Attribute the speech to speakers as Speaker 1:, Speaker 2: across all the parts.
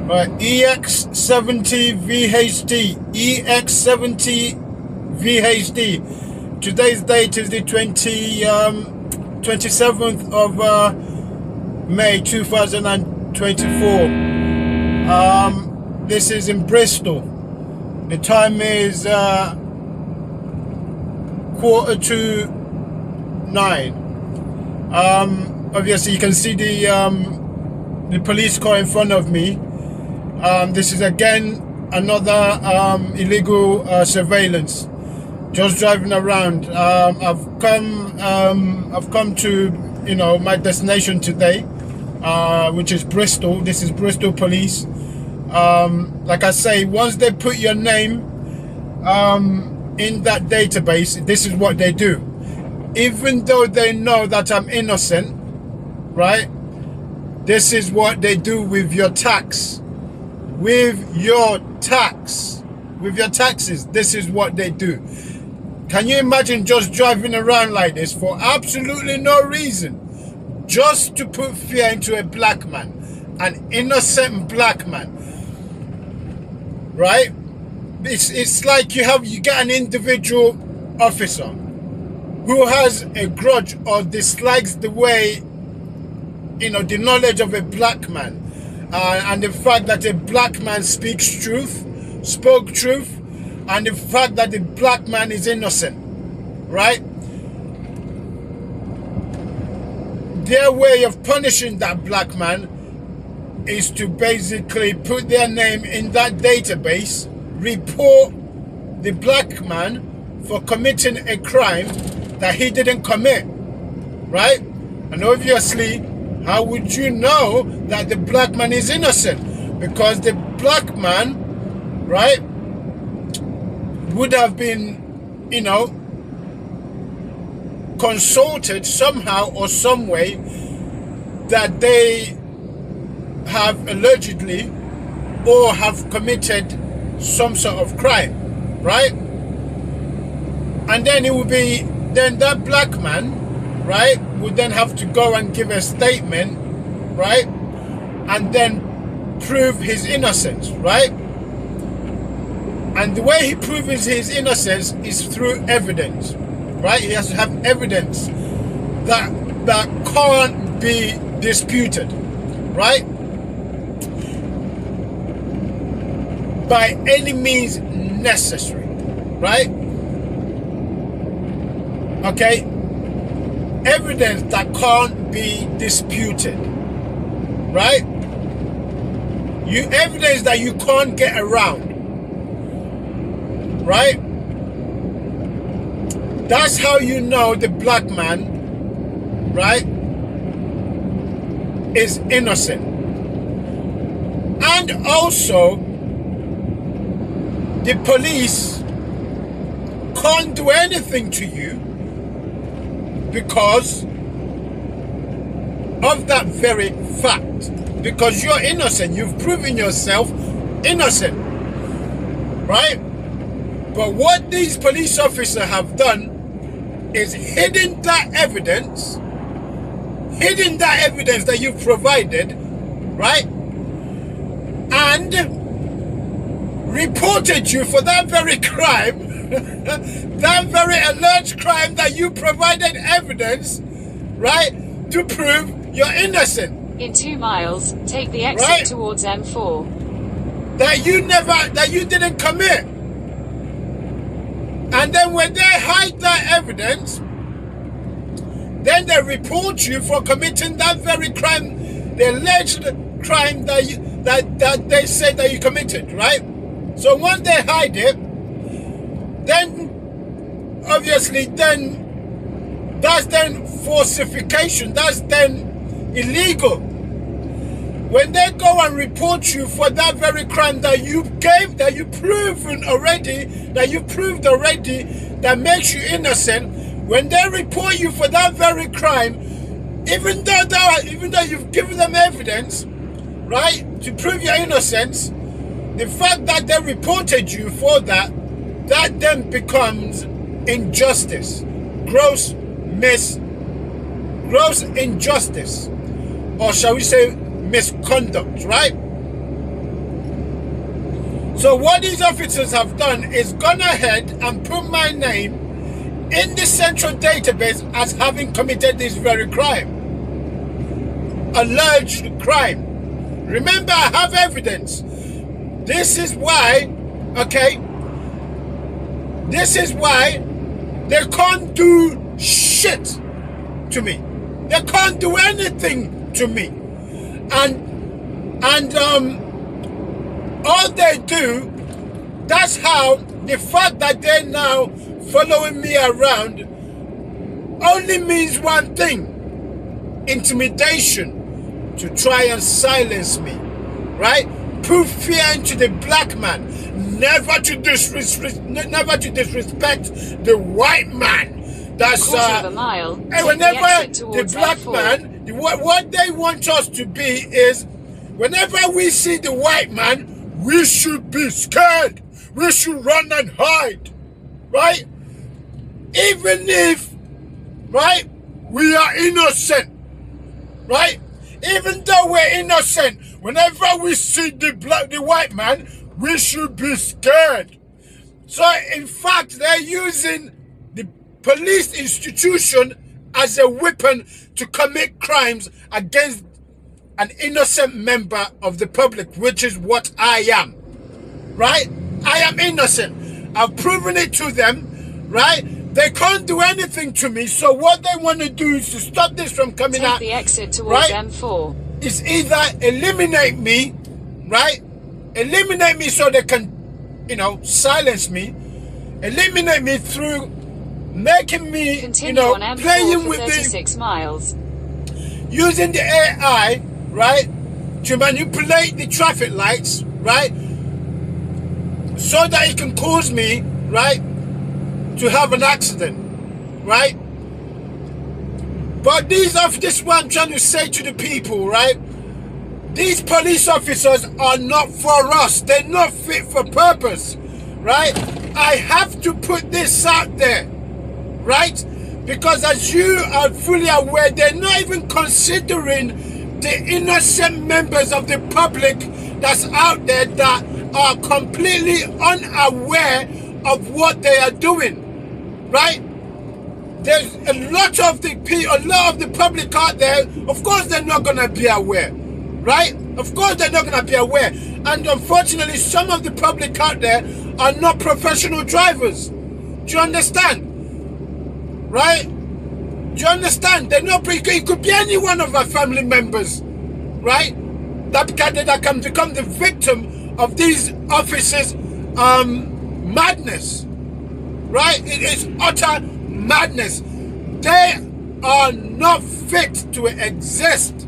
Speaker 1: Right, EX70 VHD, EX70 VHD. Today's date is the 27th of May 2024. This is in Bristol. The time is 8:45. Obviously you can see the police car in front of me. This is again another illegal surveillance. Just driving around. I've come to my destination today, which is Bristol. This is Bristol Police. Like I say, once they put your name in that database, this is what they do. Even though they know that I'm innocent, right? This is what they do with your tax. With your taxes, this is what they do. Can you imagine just driving around like this for absolutely no reason, just to put fear into a black man, an innocent black man, right? It's like you get an individual officer who has a grudge or dislikes the way, the knowledge of a black man, and the fact that a black man spoke truth, and the fact that the black man is innocent, right? Their way of punishing that black man is to basically put their name in that database, report the black man for committing a crime that he didn't commit, right? And obviously, how would you know that the black man is innocent? Because the black man, right, would have been, consulted somehow or some way that they have allegedly or have committed some sort of crime, right? And then it would be, then that black man, right, would then have to go and give a statement, right, and then prove his innocence, right? And the way he proves his innocence is through evidence, right? He has to have evidence that can't be disputed, right? By any means necessary, right? Okay? Evidence that can't be disputed, right? Evidence that you can't get around, right? That's how you know the black man, right, is innocent. And also, the police can't do anything to you because of that very fact. Because you're innocent. You've proven yourself innocent, right? But what these police officers have done is hidden that evidence that you've provided, right? And reported you for that very crime, that very alleged crime that you provided evidence, right, to prove you're innocent.
Speaker 2: In 2 miles, take the exit
Speaker 1: right?
Speaker 2: towards M4.
Speaker 1: That you didn't commit. And then when they hide that evidence, then they report you for committing that very crime, the alleged crime that they say that you committed, right? So once they hide it, then obviously that's then falsification, that's then illegal. When they go and report you for that very crime that you proved already, that makes you innocent, when they report you for that very crime, even though you've given them evidence, right, to prove your innocence, the fact that they reported you for that then becomes injustice, gross injustice, or shall we say misconduct, right? So what these officers have done is gone ahead and put my name in the central database as having committed this very crime. Alleged crime. Remember, I have evidence. This is why, okay, this is why they can't do shit to me. They can't do anything to me. And all they do, that's how the fact that they're now following me around only means one thing: intimidation, to try and silence me, right? Put fear into the black man, never to disrespect the white man. That's
Speaker 2: and
Speaker 1: whenever the black man, what they want us to be is, whenever we see the white man, we should be scared. We should run and hide, right? Even if, right, we are innocent, right? Even though we're innocent, whenever we see the white man, we should be scared. So, in fact, they're using the police institution as a weapon to commit crimes against an innocent member of the public, which is what I am, right? I am innocent. I've proven it to them, right? They can't do anything to me, so what they want to do is to stop this from coming out.
Speaker 2: Take the exit towards
Speaker 1: right?
Speaker 2: M4.
Speaker 1: Is either eliminate me, right? Eliminate me so they can, you know, silence me. Eliminate me through making me,
Speaker 2: Continue
Speaker 1: you know,
Speaker 2: on M4
Speaker 1: playing
Speaker 2: for
Speaker 1: with
Speaker 2: 36 miles.
Speaker 1: Using the AI, right, to manipulate the traffic lights, right, so that it can cause me, right, to have an accident, right? But this is what I'm trying to say to the people, right? These police officers are not for us. They're not fit for purpose, right? I have to put this out there, right? Because as you are fully aware, they're not even considering the innocent members of the public that's out there that are completely unaware of what they are doing, right? There's a lot of the public out there. Of course, they're not gonna be aware, right? Of course, they're not gonna be aware. And unfortunately, some of the public out there are not professional drivers. Do you understand? Right? Do you understand? They're not. It could be any one of our family members, right? That can become the victim of these officers' madness, right? It is utter madness. They are not fit to exist.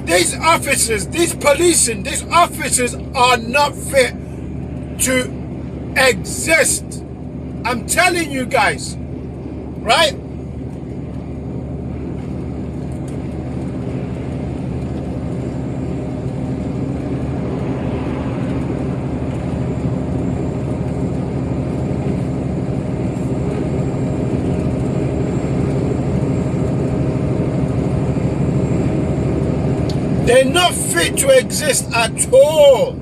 Speaker 1: These officers, these policing, these officers are not fit to exist. I'm telling you guys, right? They're not fit to exist at all.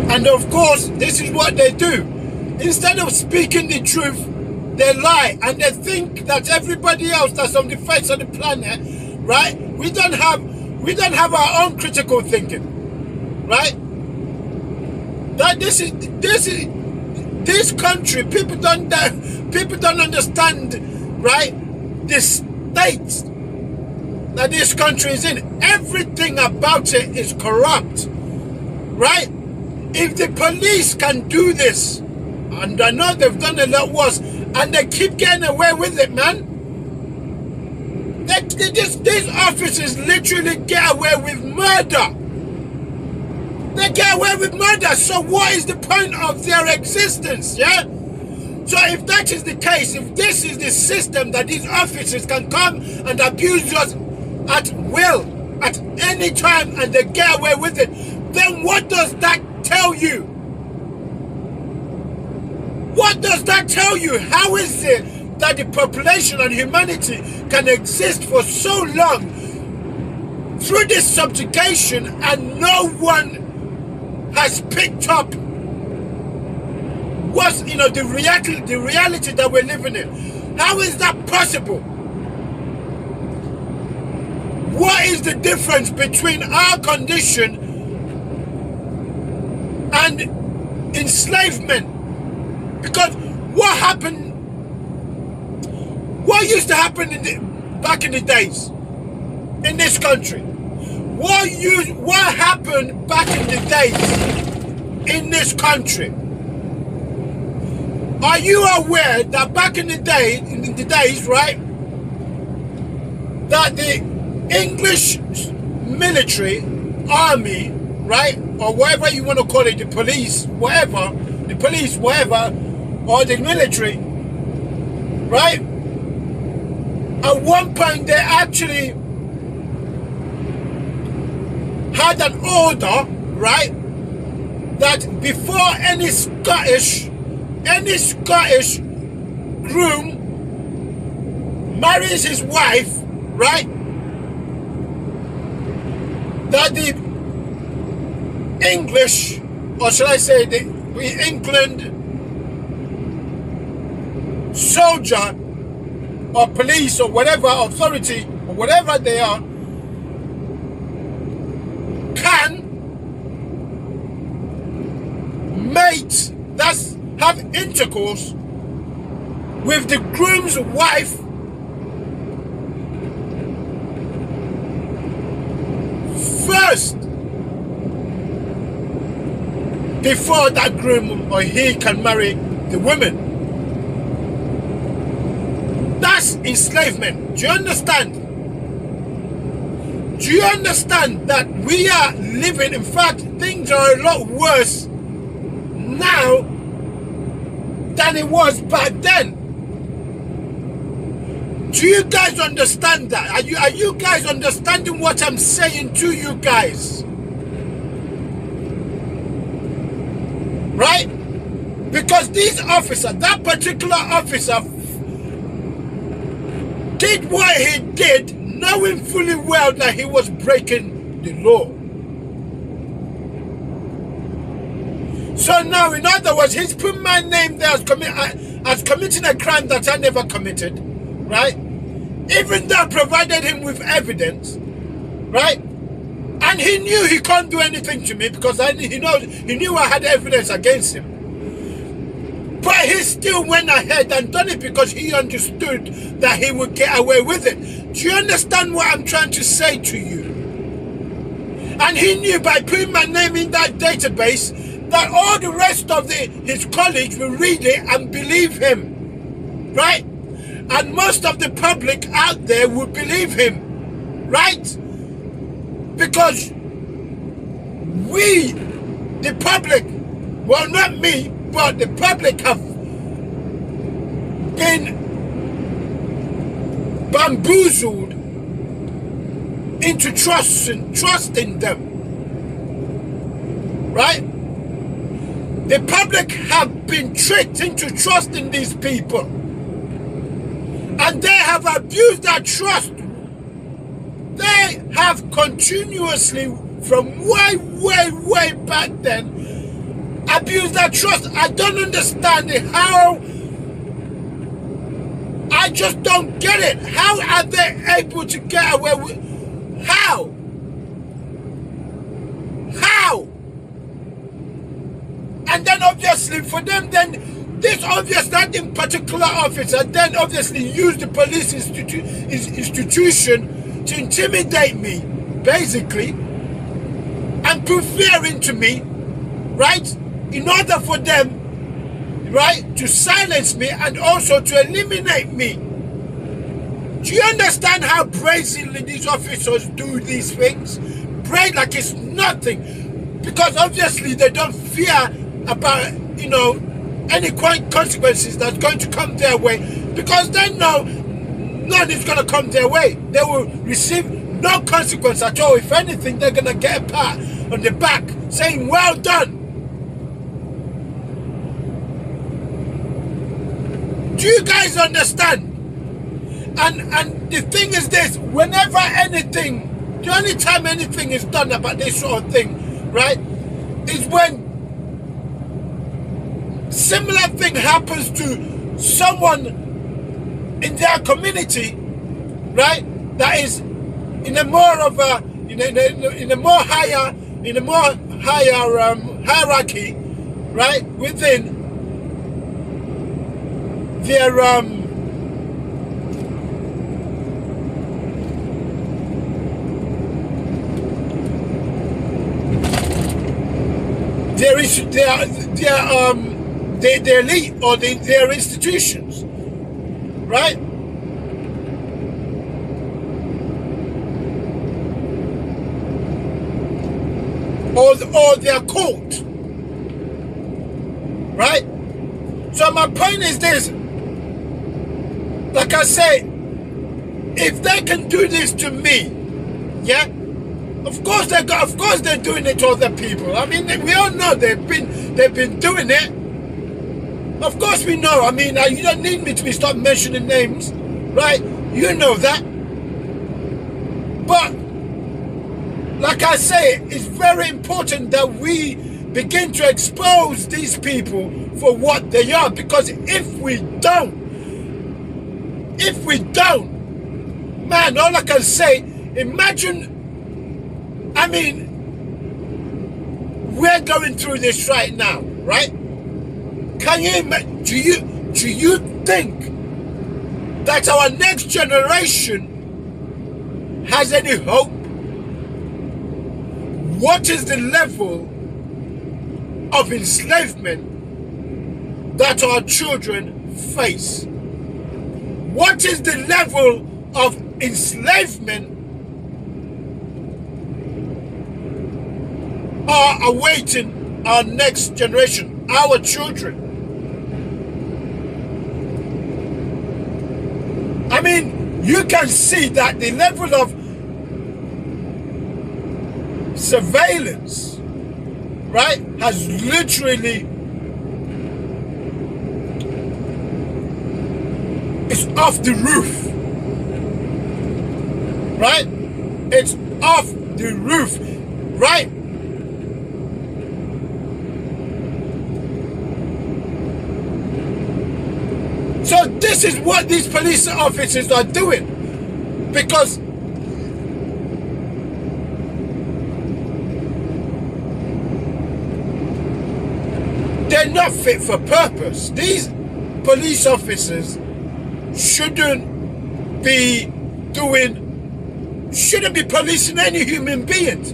Speaker 1: And of course, this is what they do. Instead of speaking the truth, they lie, and they think that everybody else that's on the face of the planet, right? We don't have our own critical thinking, right? That this country, people don't understand, right? The state that this country is in. Everything about it is corrupt, right? If the police can do this, and I know they've done a lot worse, and they keep getting away with it, man. These officers literally get away with murder. They get away with murder. So what is the point of their existence, yeah? So if that is the case, if this is the system that these officers can come and abuse us at will, at any time, and they get away with it, then what does that tell you? What does that tell you? How is it that the population and humanity can exist for so long through this subjugation and no one has picked up what's, the reality that we're living in? How is that possible? What is the difference between our condition and enslavement? Because what used to happen back in the days in this country? What happened back in the days in this country? Are you aware that back in the days, right, that the English military, army, right, or whatever you want to call it, the police, whatever, or the military, right, at one point they actually had an order, right, that before any Scottish groom marries his wife, right, that the English, or should I say the England soldier or police or whatever authority or whatever they are, can mate, that's have intercourse with the groom's wife first before that groom or he can marry the woman. That's enslavement. Do you understand? Do you understand that we are living, in fact, things are a lot worse now than it was back then? Do you guys understand that? Are you guys understanding what I'm saying to you guys? Right? Because these officers, that particular officer did what he did, knowing fully well that he was breaking the law. So now, in other words, he's put my name there as committing a crime that I never committed, right? Even though I provided him with evidence, right? And he knew he can't do anything to me because he knew I had evidence against him. But he still went ahead and done it because he understood that he would get away with it. Do you understand what I'm trying to say to you? And he knew by putting my name in that database that all the rest of his colleagues will read it and believe him, right? And most of the public out there will believe him, right? Because we, the public, well, not me, but the public have been bamboozled into trusting them, right? The public have been tricked into trusting these people, and they have abused that trust. They have continuously, from way back then, abused that trust. I don't understand it. How? I just don't get it. How are they able to get away with? How? And then obviously for them, then that in particular officer then obviously used the police institution to intimidate me, basically, and put fear into me, right? In order for them, right, to silence me and also to eliminate me. Do you understand how brazenly these officers do these things? Brazen like it's nothing. Because obviously they don't fear about, any consequences that's going to come their way, because they know none is going to come their way. They will receive no consequence at all. If anything, they're going to get a pat on the back saying, well done. Do you guys understand? And the thing is this, whenever anything, the only time anything is done about this sort of thing, right, is when similar thing happens to someone in their community, right, that is in a more of a in a more higher hierarchy, right, within their their elite or their institutions, right? Or their court, right? So my point is this, like I say, if they can do this to me, yeah, of course they're doing it to other people. I mean, we all know they've been doing it. Of course we know. I mean, you don't need me to stop mentioning names, right? You know that. But like I say, it's very important that we begin to expose these people for what they are, because if we don't, man, all I can say, imagine, I mean, we're going through this right now, right? Can you imagine, do you think that our next generation has any hope? What is the level of enslavement that our children face? What is the level of enslavement are awaiting our next generation, our children? I mean, you can see that the level of surveillance, right, has literally, it's off the roof, right? It's off the roof, right? So this is what these police officers are doing, because they're not fit for purpose. These police officers shouldn't be policing any human beings.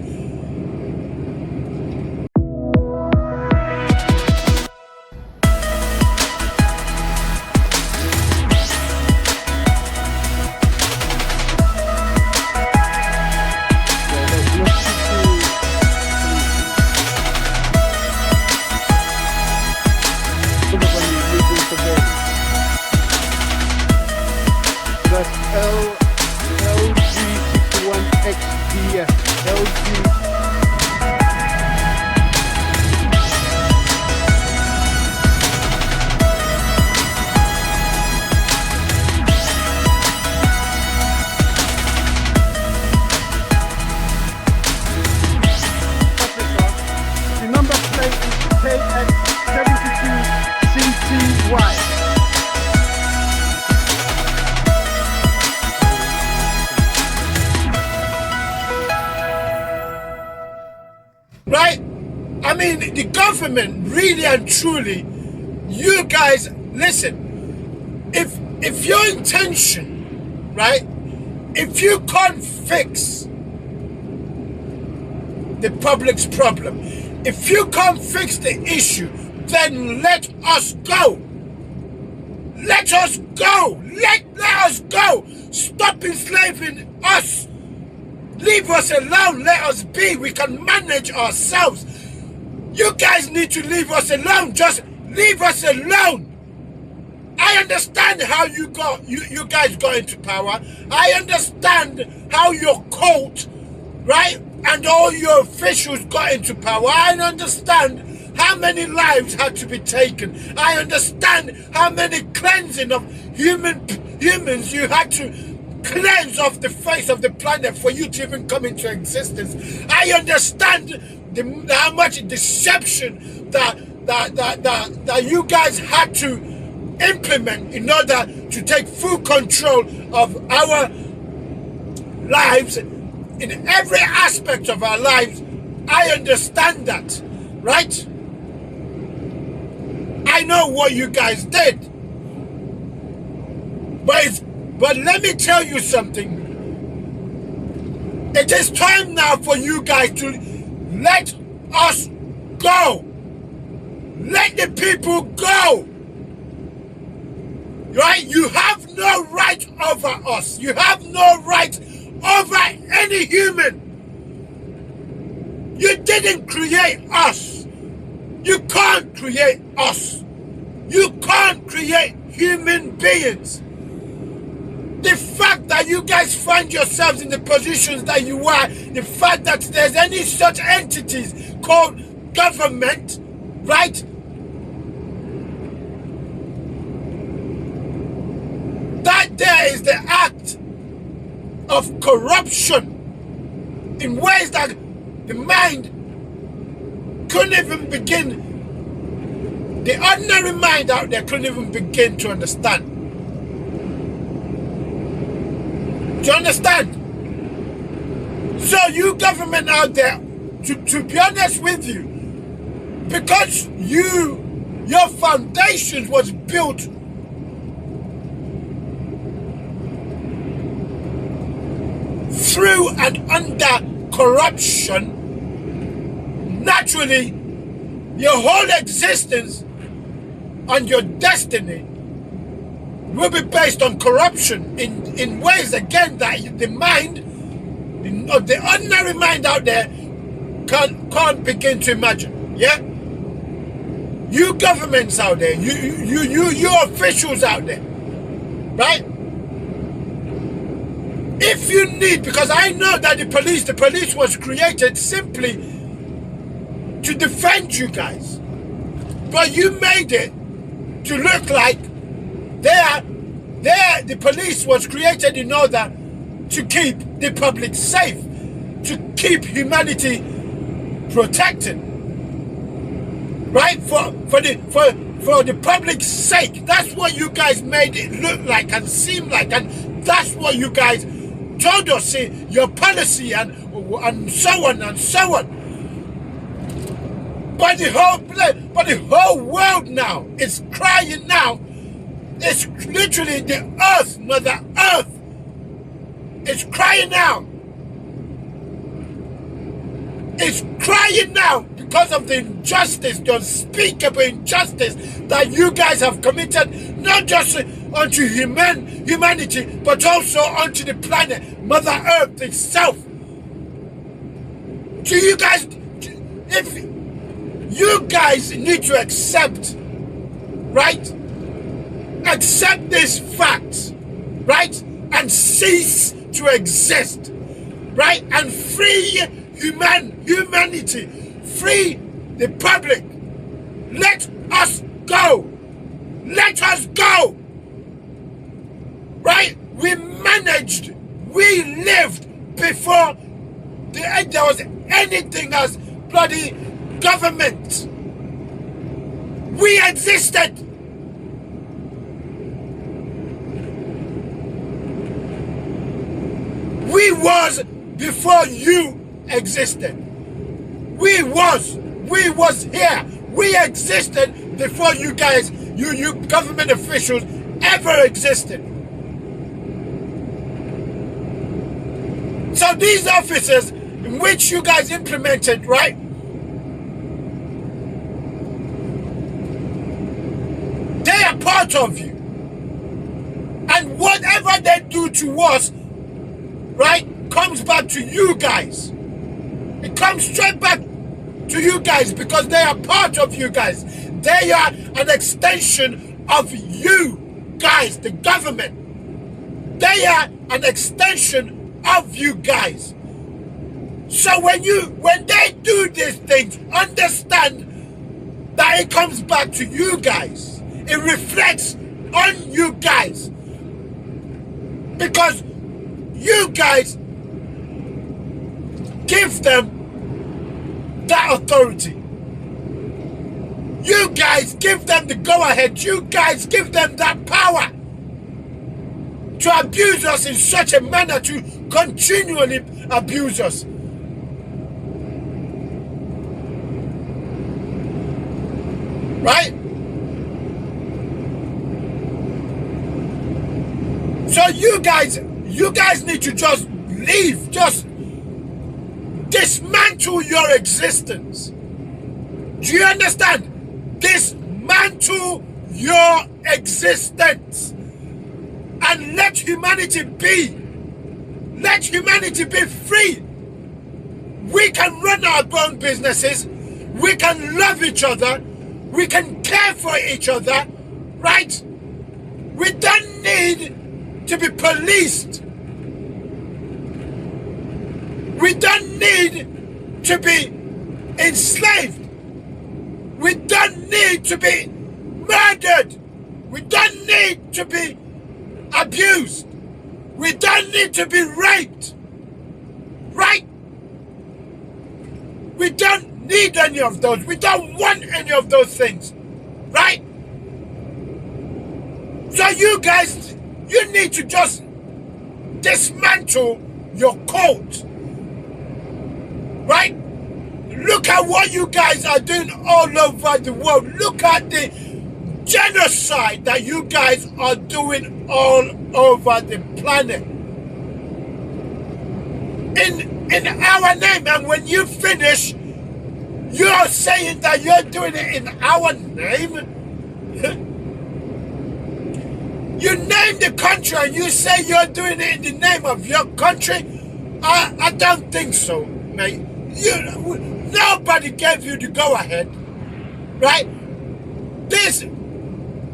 Speaker 3: LG61XDF. LG. The number plate is KX72CTY.
Speaker 1: Right? I mean, the government, really and truly, you guys, listen, if your intention, right, if you can't fix the public's problem, if you can't fix the issue, then let us go. Let us go. Let us go. Stop enslaving us. Leave us alone. Let us be. We can manage ourselves. You guys need to leave us alone. Just Leave us alone. I understand how you guys got into power. I understand how your cult, right, and all your officials got into power. I understand how many lives had to be taken. I understand how many cleansing of humans you had to cleanse off the face of the planet for you to even come into existence. I understand how much deception that you guys had to implement in order to take full control of our lives in every aspect of our lives. I understand that, right? I know what you guys did, but let me tell you something. It is time now for you guys to let us go. Let the people go. Right? You have no right over us. You have no right over any human. You didn't create us. You can't create us. You can't create human beings. The fact that you guys find yourselves in the positions that you are, the fact that there's any such entities called government, right? That there is the act of corruption in ways that the mind couldn't even begin, the ordinary mind out there couldn't even begin to understand. Do you understand? So you government out there, to be honest with you, because your foundation was built through and under corruption, naturally your whole existence and your destiny will be based on corruption in ways, again, that the mind, the ordinary mind out there can't begin to imagine. Yeah? You governments out there, you officials out there, right? If you need, because I know that the police was created simply to defend you guys, but you made it to look like the police was created in order to keep the public safe, to keep humanity protected, right? For the public's sake. That's what you guys made it look like and seem like, and that's what you guys told us in your policy and so on and so on. But the whole world now is crying now. It's literally the earth, Mother Earth, is crying out. It's crying now because of the injustice, the unspeakable injustice that you guys have committed, not just unto humanity, but also unto the planet, Mother Earth itself. Do you guys, if you guys need to accept, right? Accept this fact, right? And cease to exist, right? And free humanity, free the public. Let us go. Let us go. Right? We managed, we lived before there was anything as bloody government. We existed. We was before you existed. We was here. We existed before you guys, you government officials ever existed. So these officers in which you guys implemented, right? They are part of you. And whatever they do to us, right, comes back to you guys. It comes straight back to you guys because they are part of you guys. They are an extension of you guys, the government. They are an extension of you guys. So when they do these things, understand that it comes back to you guys. It reflects on you guys. Because you guys give them that authority. You guys give them the go-ahead. You guys give them that power to abuse us in such a manner, to continually abuse us. Right? So you guys need to just leave, just dismantle your existence. Do you understand? Dismantle your existence and let humanity be. Let humanity be free. We can run our own businesses. We can love each other. We can care for each other, right? We don't need to be policed. We don't need to be enslaved. We don't need to be murdered. We don't need to be abused. We don't need to be raped. Right? We don't need any of those. We don't want any of those things. Right? So you guys, you need to just dismantle your cult. Right? Look at what you guys are doing all over the world. Look at the genocide that you guys are doing all over the planet. In our name. And when you finish, you're saying that you're doing it in our name? You name the country and you say you're doing it in the name of your country? I don't think so, mate. Nobody gave you the go-ahead, right?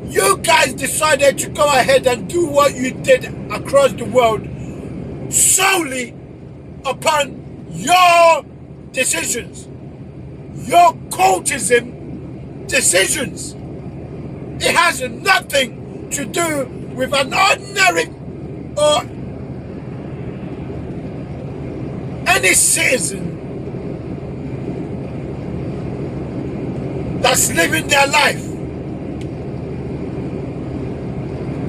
Speaker 1: You guys decided to go ahead and do what you did across the world solely upon your decisions, your cultism decisions. It has nothing to do with an ordinary or any citizen that's living their life.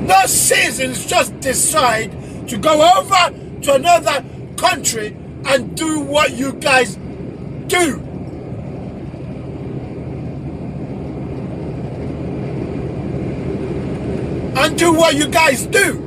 Speaker 1: No citizens just decide to go over to another country and do what you guys do. And do what you guys do.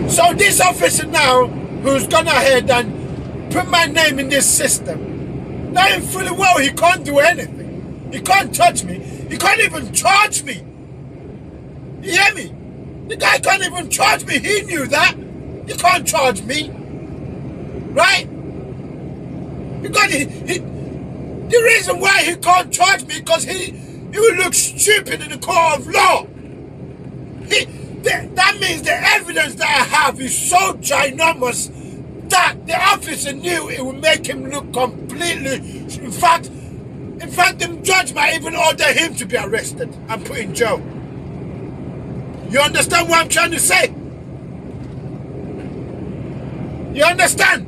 Speaker 1: So this officer now, who's gone ahead and put my name in this system, knowing fully well he can't do anything. He can't touch me. He can't even charge me. You hear me? The guy can't even charge me. He knew that. He can't charge me. Right? The reason why he can't charge me because he will look stupid in the court of law. That means the evidence that I have is so ginormous that the officer knew it would make him look completely. In fact, the judge might even order him to be arrested and put in jail. You understand what I'm trying to say? You understand?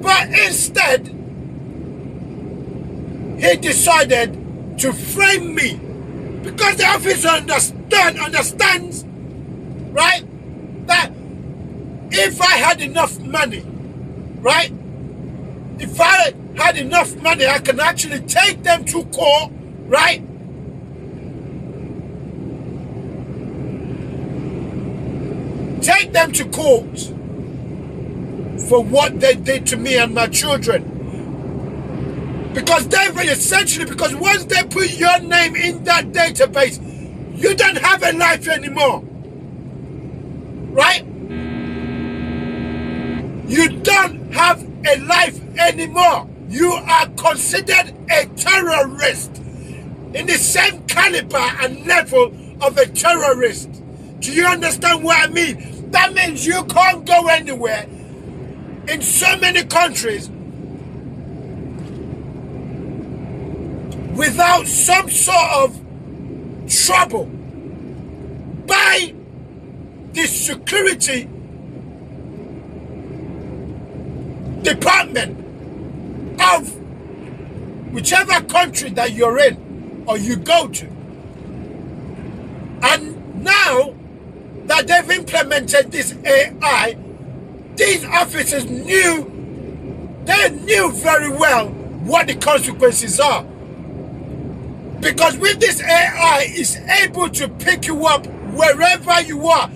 Speaker 1: But instead, he decided to frame me. Because the officer understands, right, that if I had enough money, right, if I had enough money, I can actually take them to court, right, take them to court for what they did to me and my children. Because they essentially, because once they put your name in that database, You don't have a life anymore. Right? You don't have a life anymore. You are considered a terrorist in the same caliber and level of a terrorist. Do you understand what I mean? That means you can't go anywhere in so many countries without some sort of trouble by the security department of whichever country that you're in or you go to. And now that they've implemented this AI, these officers knew very well what the consequences are. Because with this AI, it's able to pick you up wherever you are,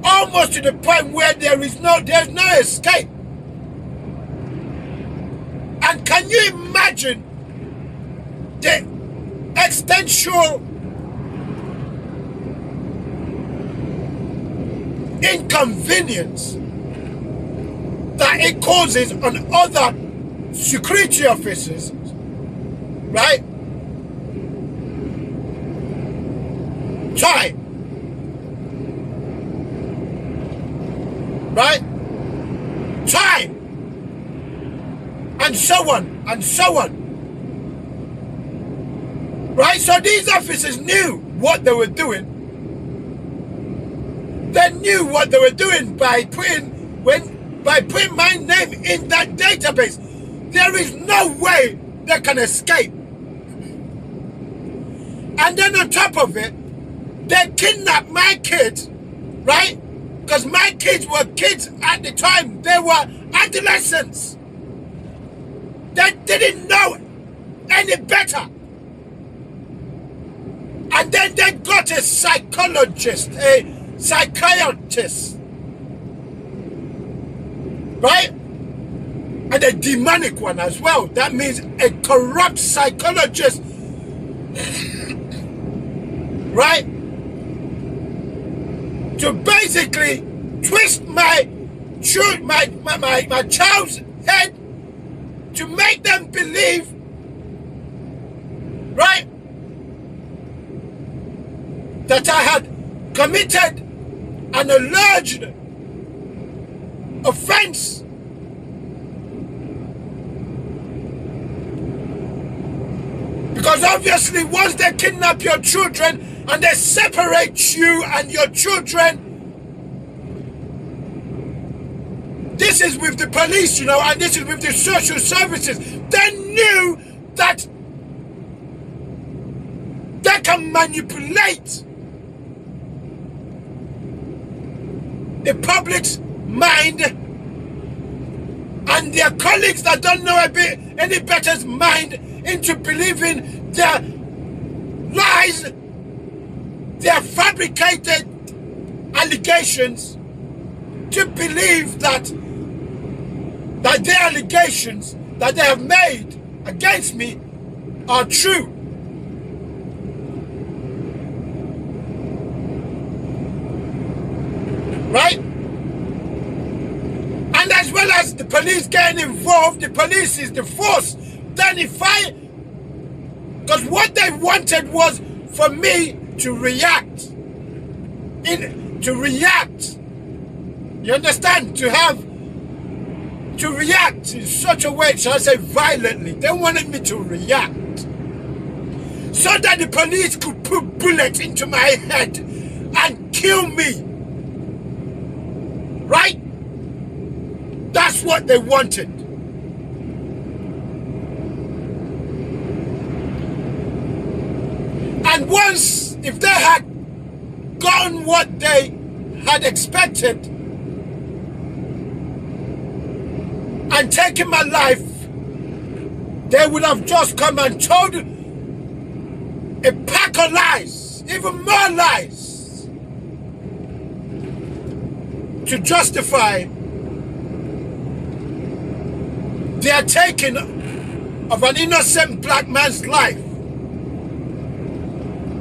Speaker 1: almost to the point where there's no escape. And can you imagine the existential inconvenience that it causes on other security officers, right? Time. Right? Time. And so on, and so on. Right? So these officers knew what they were doing. They knew what they were doing by putting my name in that database. There is no way they can escape. And then on top of it, they kidnapped my kids, right? Because my kids were kids at the time. They were adolescents. They didn't know any better. And then they got a psychologist, a psychiatrist, right? And a demonic one as well. That means a corrupt psychologist, right? To basically twist my child's head to make them believe, right, that I had committed an alleged offense. Because obviously once they kidnap your children and they separate you and your children, this is with the police, you know, and this is with the social services. They knew that they can manipulate the public's mind and their colleagues that don't know any better's mind into believing their lies, their fabricated allegations, to believe that their allegations that they have made against me are true. Right? And as well as the police getting involved, the police is the force. Then because what they wanted was for me to react. You understand? To react in such a way, shall I say violently. They wanted me to react. So that the police could put bullets into my head and kill me. Right? That's what they wanted. And once, if they had gotten what they had expected and taken my life, they would have just come and told a pack of lies, even more lies, to justify their taking of an innocent black man's life.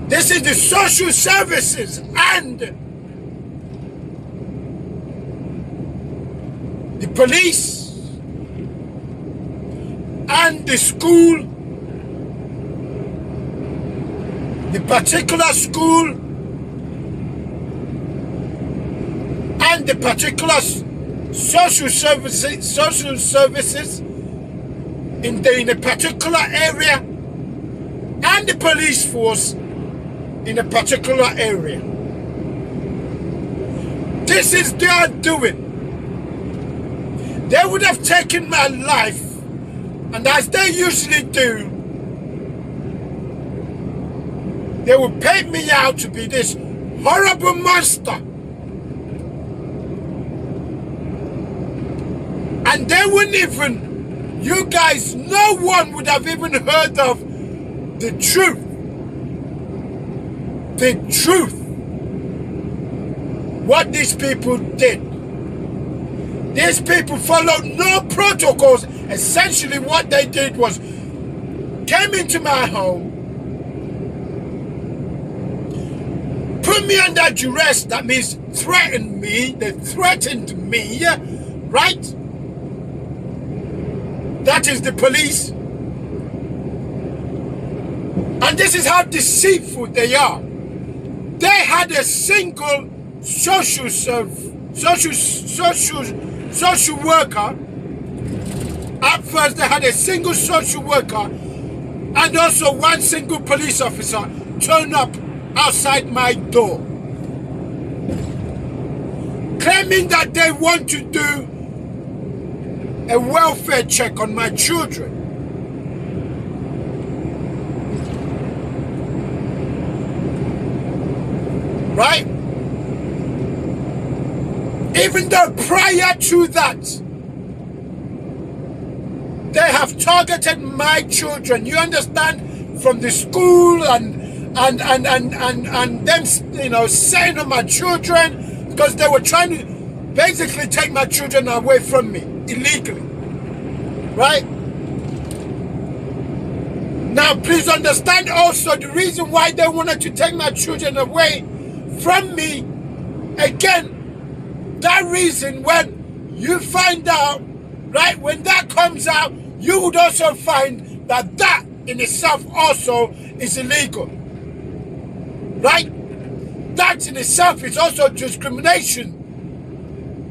Speaker 1: This is the social services and the police and the school, the particular school and the particular social services in a particular area and the police force in a particular area. This is their doing. They would have taken my life, and as they usually do, they would paint me out to be this horrible monster. And they wouldn't even, you guys, no one would have even heard of the truth. The truth. What these people did. These people followed no protocols. Essentially what they did was came into my home, put me under duress, that means threatened me. They threatened me, right? That is the police. And this is how deceitful they are. They had a single social worker. At first they had a single social worker and also one single police officer turn up outside my door, claiming that they want to do a welfare check on my children. Right? Even though prior to that, they have targeted my children. You understand? From the school and them, you know, saying on my children, because they were trying to basically take my children away from me illegally. Right? Now, please understand also the reason why they wanted to take my children away from me. Again, that reason, when you find out, right, when that comes out, you would also find that that in itself also is illegal. Right? That in itself is also discrimination.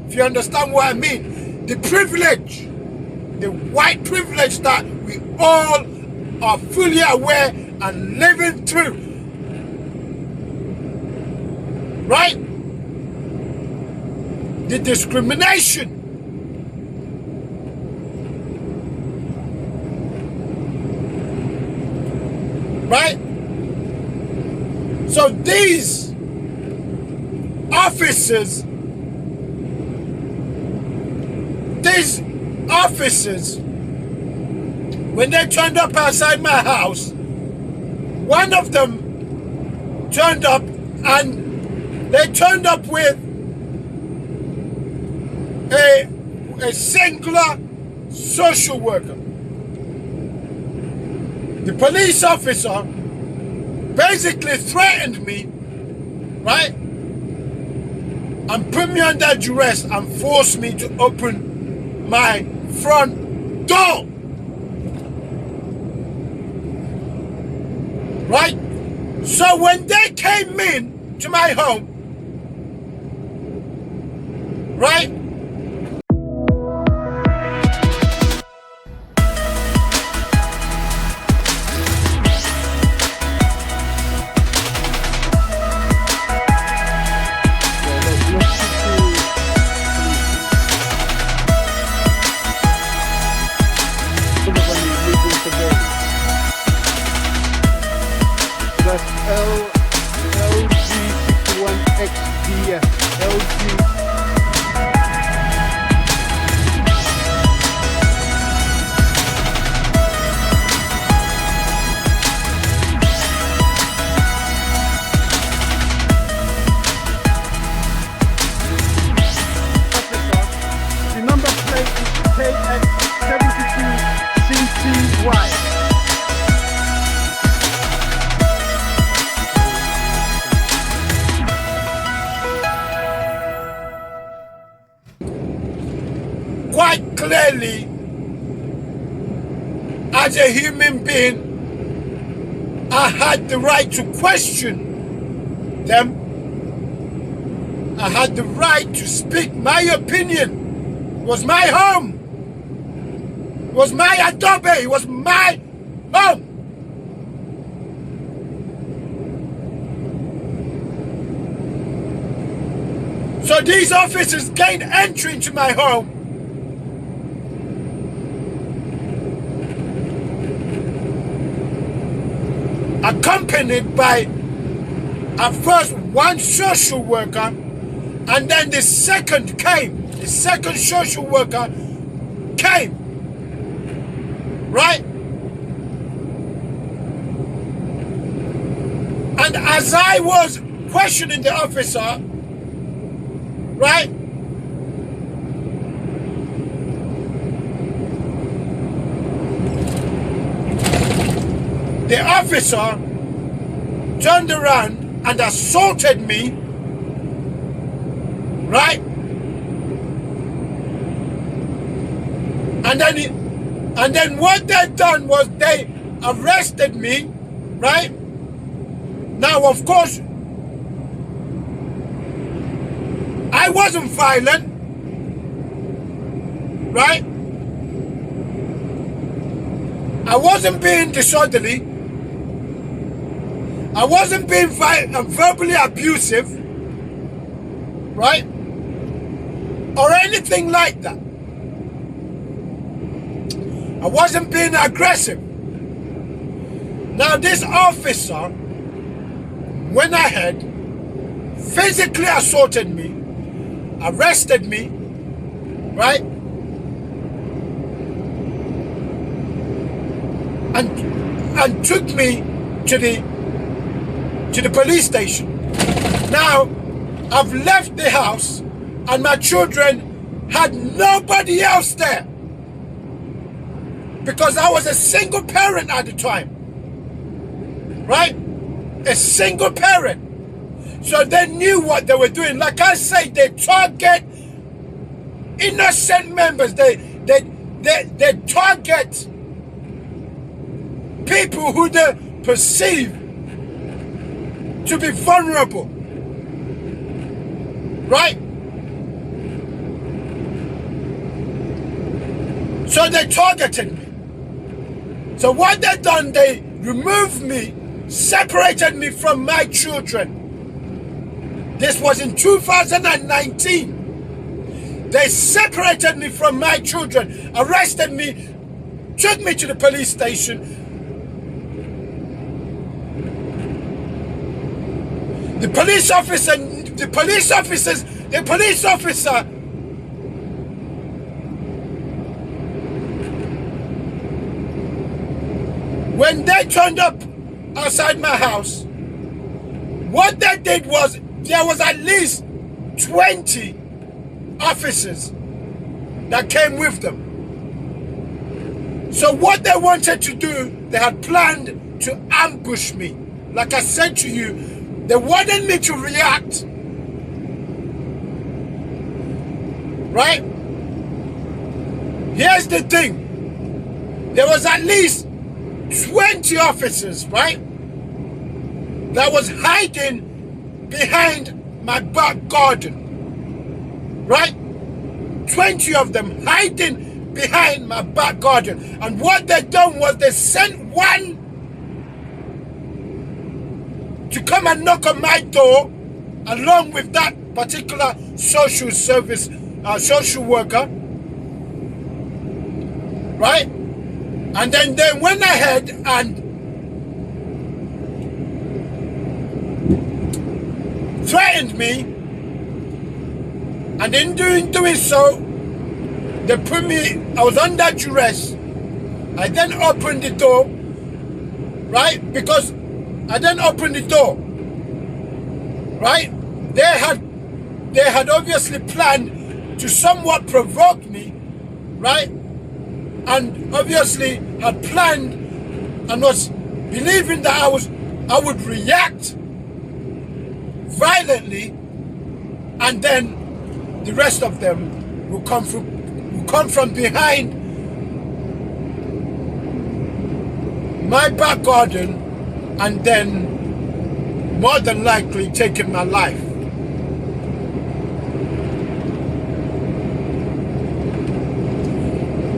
Speaker 1: If you understand what I mean. The privilege, the white privilege that we all are fully aware and living through. Right? The discrimination. Right? So these officers, when they turned up outside my house, one of them turned up and they turned up with a singular social worker. The police officer basically threatened me, right? And put me under duress and forced me to open my front door. Right? So when they came in to my home, right?
Speaker 3: That's LG61XDF. LG
Speaker 1: quite clearly, as a human being, I had the right to question them. I had the right to speak my opinion. It was my home. It was my adobe. It was my home. So these officers gained entry into my home. Accompanied by, at first, one social worker, and then the second came. The second social worker came. Right? And as I was questioning the officer, right? The officer turned around and assaulted me, right? And then what they done was they arrested me, right? Now, of course, I wasn't violent, right? I wasn't being disorderly. I wasn't being verbally abusive, right? Or anything like that. I wasn't being aggressive. Now this officer went ahead, physically assaulted me, arrested me, right? And took me to the police station. Now, I've left the house and my children had nobody else there because I was a single parent at the time, right? A single parent. So they knew what they were doing. Like I say, they target innocent members. They target people who they perceive to be vulnerable, right? So they targeted me. So what they done, they removed me, separated me from my children. This was in 2019. They separated me from my children, arrested me, took me to the police station. The police officer, when they turned up outside my house, what they did was, there was at least 20 officers that came with them. So what they wanted to do, they had planned to ambush me. Like I said to you, they wanted me to react, right? Here's the thing. There was at least 20 officers, right? That was hiding behind my back garden, right? 20 of them hiding behind my back garden. And what they done was they sent one to come and knock on my door along with that particular social worker, right? And then they went ahead and threatened me, and in doing so, they put me, I was under duress. I then opened the door, right? Because I then opened the door, right? They had obviously planned to somewhat provoke me, right? And obviously had planned and was believing that I would react violently, and then the rest of them will come come from behind my back garden and then more than likely taking my life.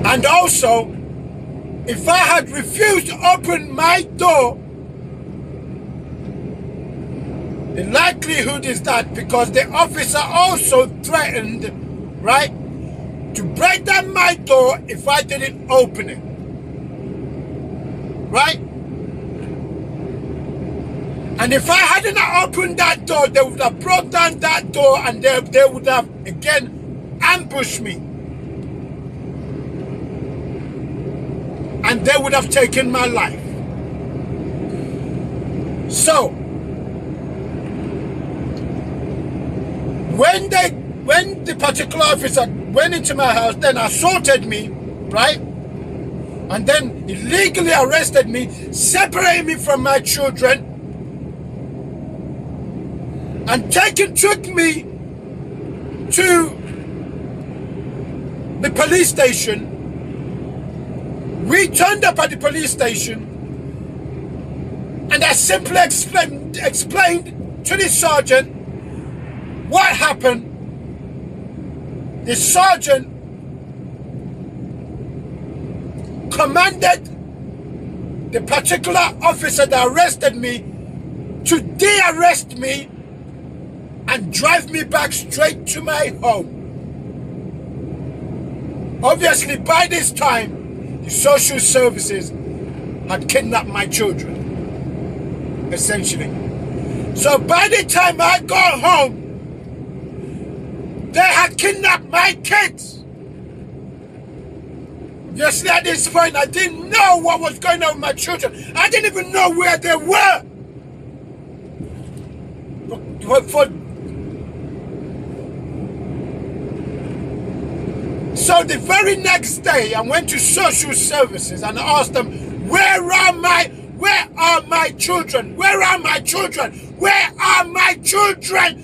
Speaker 1: And also, if I had refused to open my door, the likelihood is that because the officer also threatened, right, to break down my door if I didn't open it. Right? And if I hadn't opened that door, they would have brought down that door and they would have again ambushed me. And they would have taken my life. So, when the particular officer went into my house, then assaulted me, right? And then illegally arrested me, separated me from my children, and took me to the police station. We turned up at the police station, and I simply explained to the sergeant what happened. The sergeant commanded the particular officer that arrested me to de-arrest me and drive me back straight to my home. Obviously, by this time, the social services had kidnapped my children, essentially. So by the time I got home, they had kidnapped my kids. Obviously, at this point, I didn't know what was going on with my children. I didn't even know where they were. So the very next day, I went to social services and asked them, where are my children? Where are my children? Where are my children?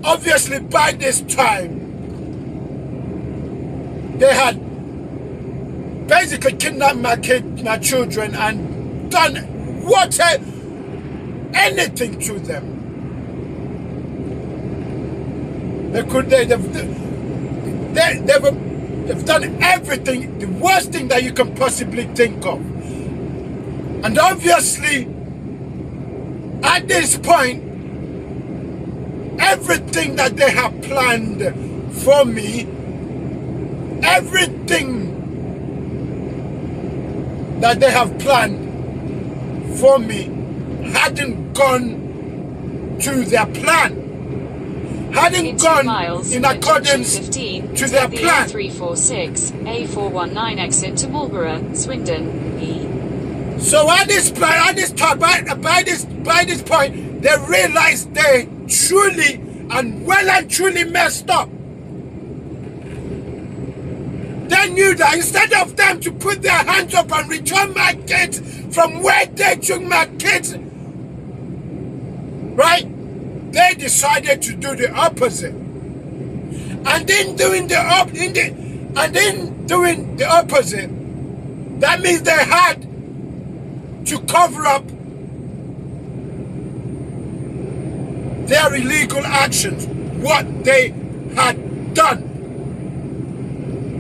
Speaker 1: Obviously, by this time, they had basically kidnapped my children and done anything to them. They've done everything, the worst thing that you can possibly think of. And obviously, at this point, everything that they have planned for me, everything that they have planned for me hadn't gone to their plan. Hadn't gone in accordance to their plan.
Speaker 2: A346, A419 exit to Marlborough, Swindon, E.
Speaker 1: So at this point, by this point, they realized they truly and truly messed up. They knew that instead of them to put their hands up and return my kids from where they took my kids, right? They decided to do the opposite. And in doing the opposite, that means they had to cover up their illegal actions, what they had done.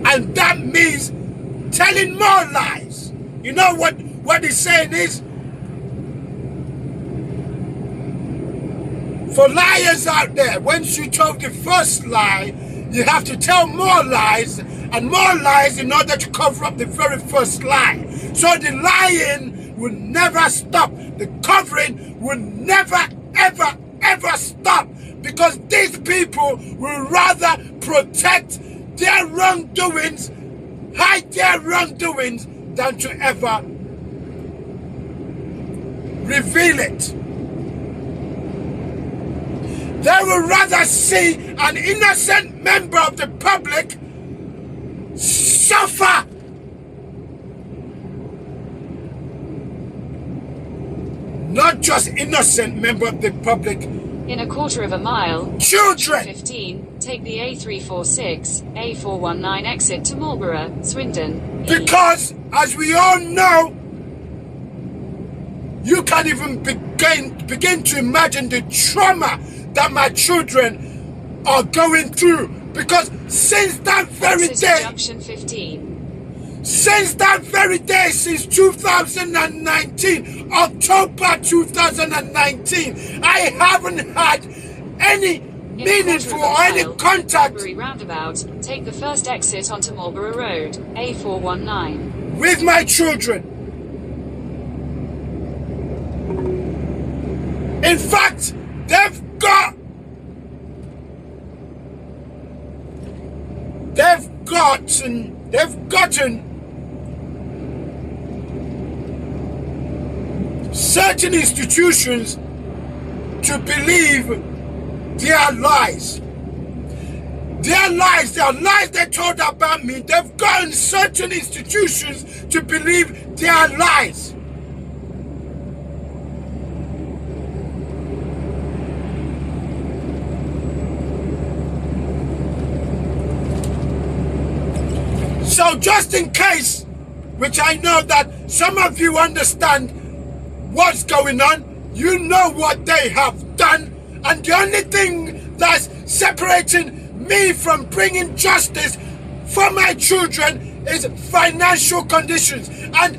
Speaker 1: And that means telling more lies. You know what he's saying is, for liars out there, once you told the first lie, you have to tell more lies and more lies in order to cover up the very first lie. So the lying will never stop. The covering will never, ever, ever stop, because these people will rather protect their wrongdoings, hide their wrongdoings, than to ever reveal it. They would rather see an innocent member of the public suffer not just innocent member of the public,
Speaker 2: In a quarter of a mile,
Speaker 1: Children!
Speaker 2: 15, take the A346, A419 exit to Marlborough, Swindon.
Speaker 1: Because, as we all know, you can't even begin to imagine the trauma that my children are going through. Because since that very
Speaker 2: Exit
Speaker 1: day,
Speaker 2: junction 15.
Speaker 1: since that very day, since 2019, October 2019, I haven't had any
Speaker 2: In
Speaker 1: meaningful
Speaker 2: a
Speaker 1: or
Speaker 2: quarter of a
Speaker 1: any
Speaker 2: mile,
Speaker 1: contact
Speaker 2: Marlborough roundabout, take the first exit onto Marlborough Road, A419.
Speaker 1: with my children. In fact, they've gotten certain institutions to believe their lies. Their lies they told about me. They've gotten certain institutions to believe their lies. So just in case, which I know that some of you understand what's going on, you know what they have done, and the only thing that's separating me from bringing justice for my children is financial conditions. And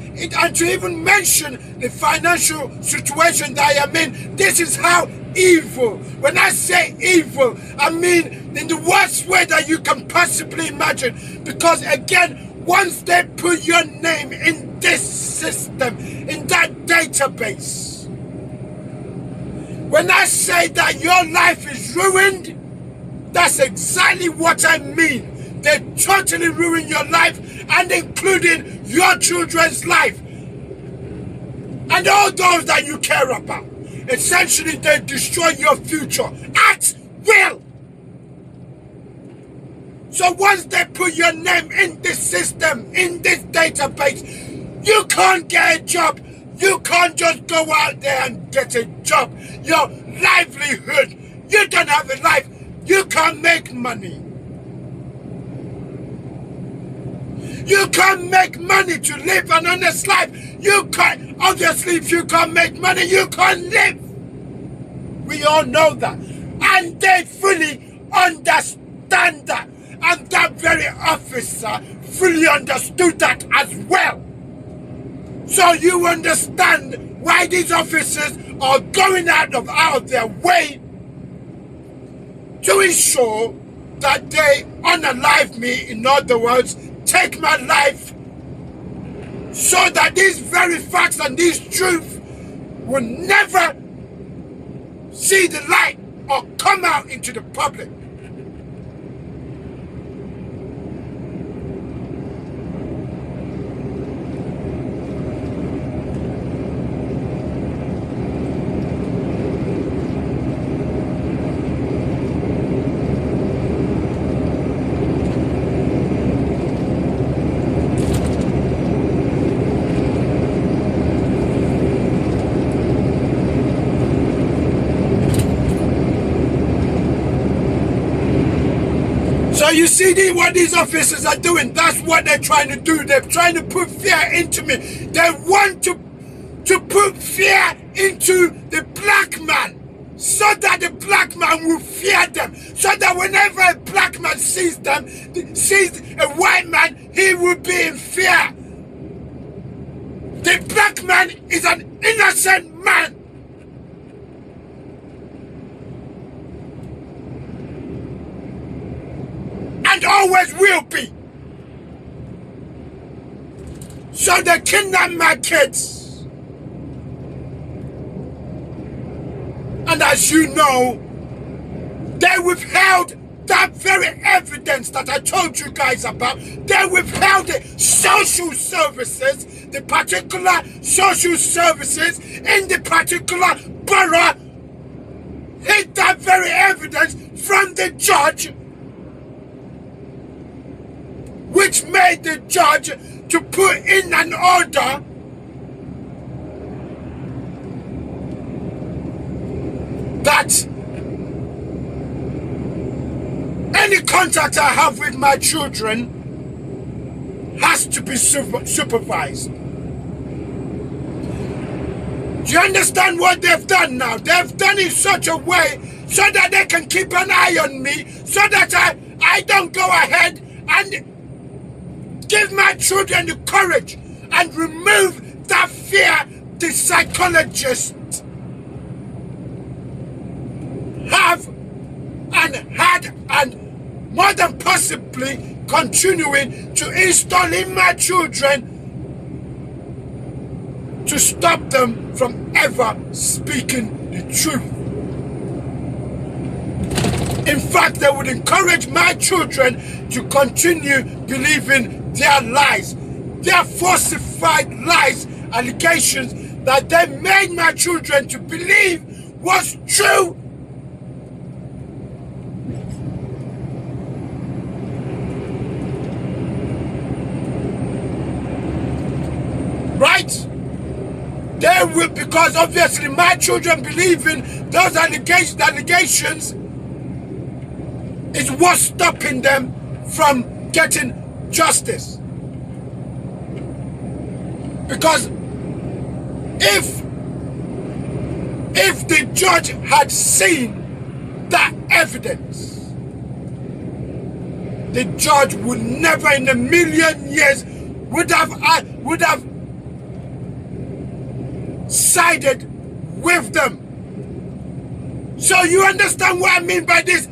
Speaker 1: to even mention the financial situation that I am in, this is how evil. When I say evil, I mean in the worst way that you can possibly imagine. Because again, once they put your name in this system, in that database, when I say that your life is ruined, that's exactly what I mean. They totally ruin your life, and including your children's life and all those that you care about. Essentially, they destroy your future at will. So once they put your name in this system, in this database, you can't get a job. You can't just go out there and get a job. Your livelihood, you don't have a life. You can't make money. You can't make money to live an honest life. You can't, obviously, if you can't make money, you can't live. We all know that. And they fully understand that. And that very officer fully understood that as well. So you understand why these officers are going out of their way to ensure that they unalive me, in other words, take my life, so that these very facts and these truths will never see the light or come out into the public. So you see what these officers are doing? That's what they're trying to do. They're trying to put fear into me. They want to put fear into the black man, so that the black man will fear them. So that whenever a black man sees them, sees a white man, he will be in fear. The black man is an innocent man. And always will be. So they kidnapped my kids. And as you know, they withheld that very evidence that I told you guys about. They withheld the social services, the particular social services in the particular borough, hid that very evidence from the judge, which made the judge to put in an order that contact I have with my children has to be supervised. Do you understand what they've done now? They've done it in such a way so that they can keep an eye on me, so that I don't go ahead and give my children the courage and remove that fear the psychologists have and had, and more than possibly continuing to install in my children to stop them from ever speaking the truth. In fact, they would encourage my children to continue believing their lies, their falsified lies, allegations that they made my children to believe was true. Right? They will, because obviously my children believe in those allegations is what's stopping them from getting justice. Because if the judge had seen that evidence, the judge would never in a million years would have sided with them. So you understand what I mean by this?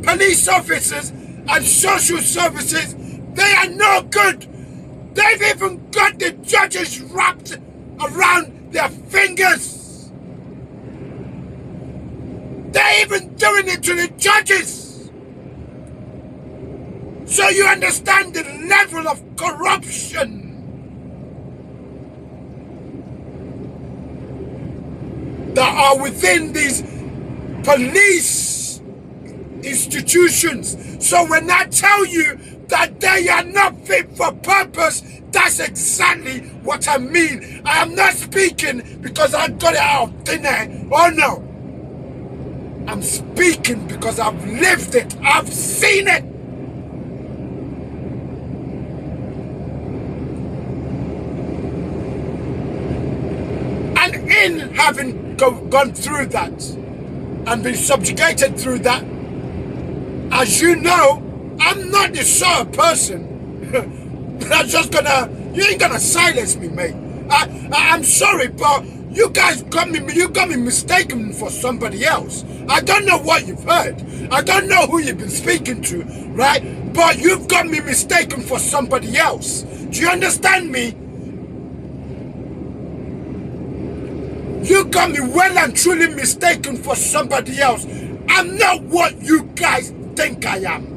Speaker 1: Police officers and social services, they are no good. They've even got the judges wrapped around their fingers. They're even doing it to the judges. So you understand the level of corruption that are within these police institutions. So when I tell you that they are not fit for purpose, that's exactly what I mean. I am not speaking because I got it out of thin air. Oh no. I'm speaking because I've lived it. I've seen it. And in having gone through that and been subjugated through that, as you know, I'm not the sort of person that's just you ain't gonna silence me, mate. I'm sorry, but you guys got me mistaken for somebody else. I don't know what you've heard. I don't know who you've been speaking to, right? But you've got me mistaken for somebody else. Do you understand me? You got me well and truly mistaken for somebody else. I'm not what you guys think I am.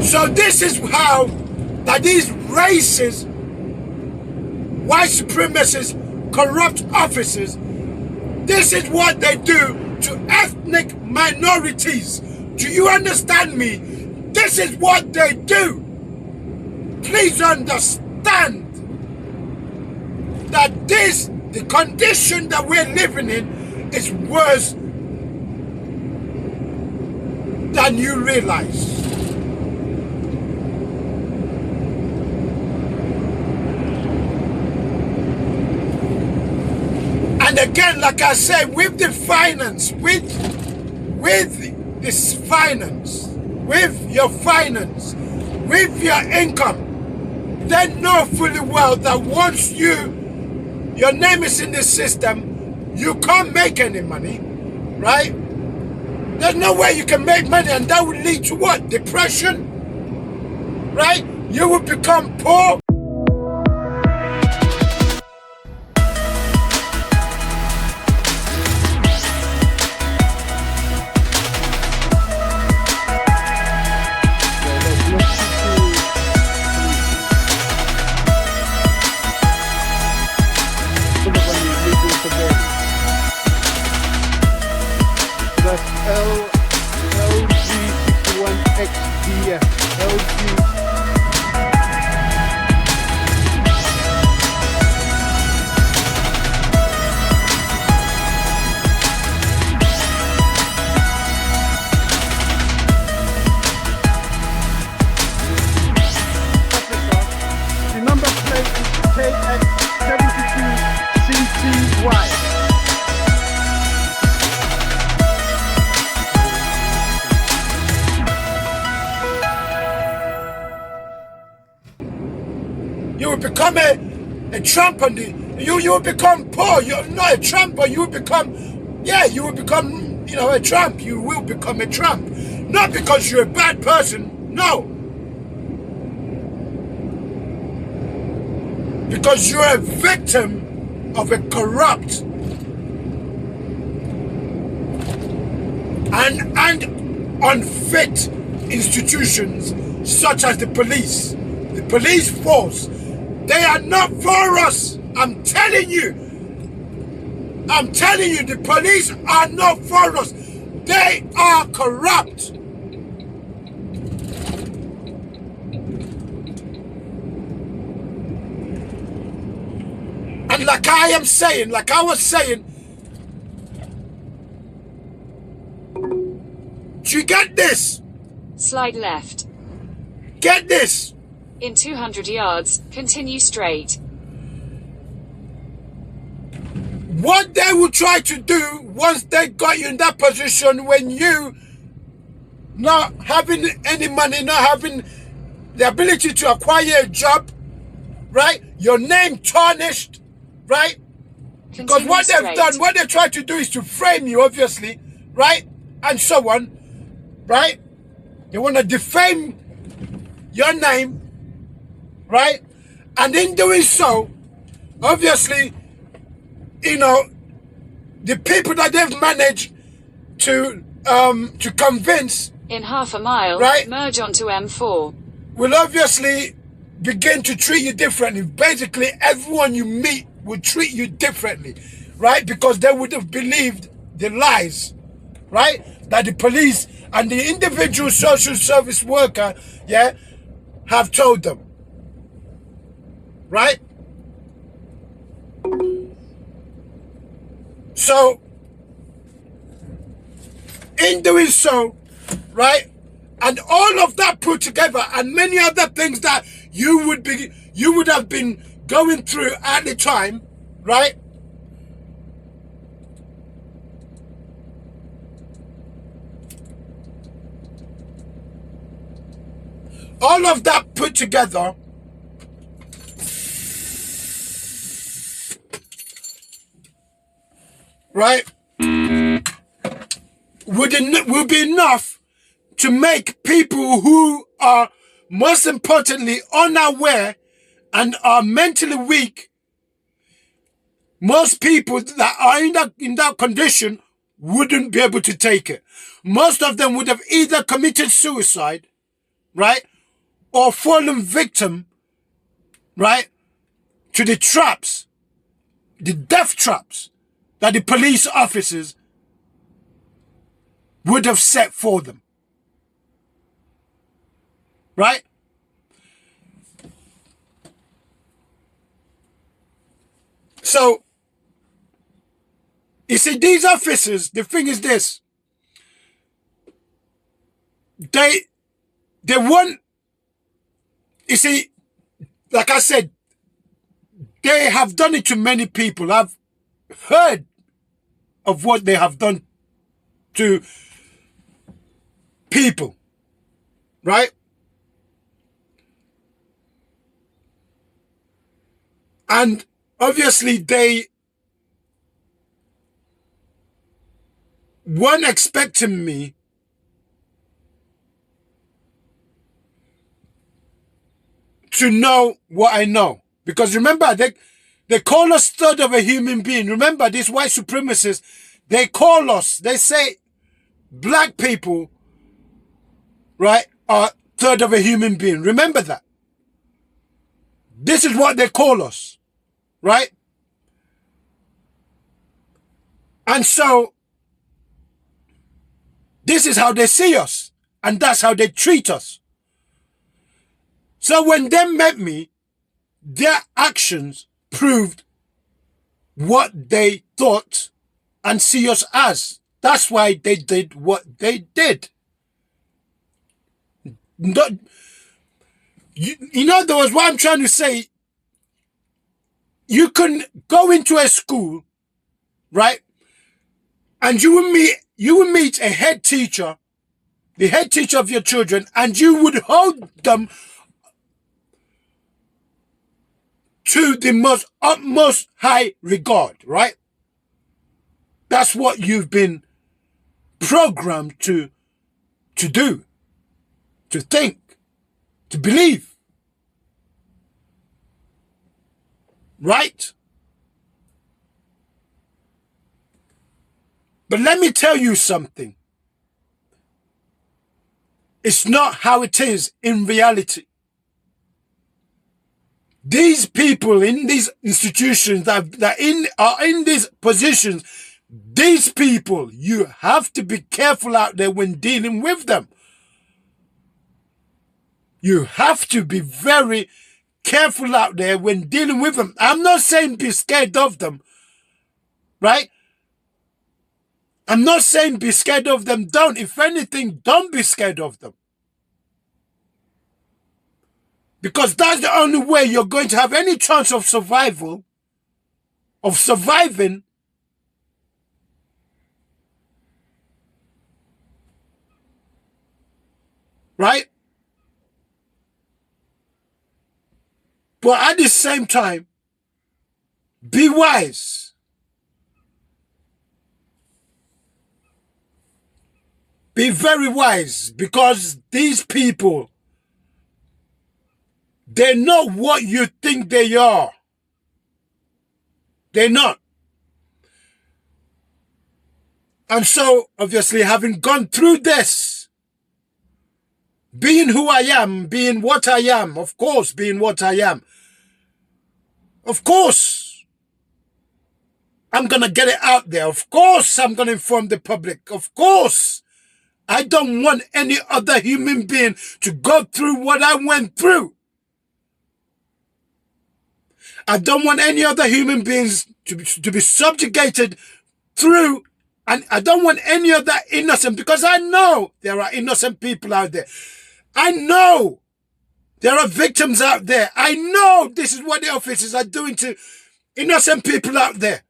Speaker 1: So this is how that these racist, white supremacists, corrupt officers, this is what they do to ethnic minorities. Do you understand me? This is what they do. Please understand that the condition that we're living in is worse than you realize. And again, like I said, with the finance, with this finance, with your finance, with your income, they know fully well that once your name is in the system, you can't make any money, right? There's no way you can make money, and that will lead to what? Depression, right? You will become poor.
Speaker 3: LG61XDF. LG. The number plate is KX72CCY.
Speaker 1: You will become a Trump and you will become poor. You're not a Trump, but you will become, you will become, a Trump. You will become a Trump. Not because you're a bad person, no. Because you're a victim of a corrupt and unfit institutions such as the police. The police force, they are not for us. I'm telling you, the police are not for us. They are corrupt. And like I was saying, do you get this?
Speaker 2: Slide left.
Speaker 1: Get this.
Speaker 2: In 200 yards, continue straight.
Speaker 1: What they will try to do once they got you in that position, when you not having any money, not having the ability to acquire a job, right? Your name tarnished, right? Because what they've done, what they try to do is to frame you, obviously, right? And so on, right? They want to defame your name, right? And in doing so, obviously, the people that they've managed to convince
Speaker 2: in half a mile,
Speaker 1: right,
Speaker 2: merge onto M4,
Speaker 1: will obviously begin to treat you differently. Basically, everyone you meet will treat you differently, right? Because they would have believed the lies, right, that the police and the individual social service worker, have told them, right? So, in doing so, right, and all of that put together, and many other things that you would have been going through at the time, right? All of that put together, right, will be enough to make people who are, most importantly, unaware and are mentally weak, most people that are in that condition wouldn't be able to take it. Most of them would have either committed suicide, right, or fallen victim, right, to the traps, the death traps that the police officers would have set for them. Right? So, you see, these officers, the thing is this, they want, you see, like I said, they have done it to many people. I've heard of what they have done to people, right? And obviously they weren't expecting me to know what I know. Because remember, they call us third of a human being. Remember, these white supremacists, they call us, they say black people, right, are third of a human being. Remember that. This is what they call us, right? And so, This is how they see us, and that's how they treat us. So when they met me, their actions proved what they thought and see us as. That's why they did what they did. In other words, what I'm trying to say, you can go into a school, right? And you will meet a head teacher, the head teacher of your children, and you would hold them to the most utmost high regard, right? That's what you've been programmed to do, to think, to believe. Right? But let me tell you something. It's not how it is in reality. These people in these institutions that are in these positions, these people, you have to be careful out there when dealing with them. You have to be very careful out there when dealing with them. I'm not saying be scared of them, right? I'm not saying be scared of them. Don't. If anything, don't be scared of them. Because that's the only way you're going to have any chance of survival, of surviving. Right? But at the same time, be wise. Be very wise, because these people, they're not what you think they are. They're not. And so, obviously, having gone through this, being who I am, being what I am, of course, being what I am, of course, I'm going to get it out there. Of course, I'm going to inform the public. Of course, I don't want any other human being to go through what I went through. I don't want any other human beings to be subjugated through, and I don't want any other innocent, because I know there are innocent people out there. I know there are victims out there. I know this is what the officers are doing to innocent people out there.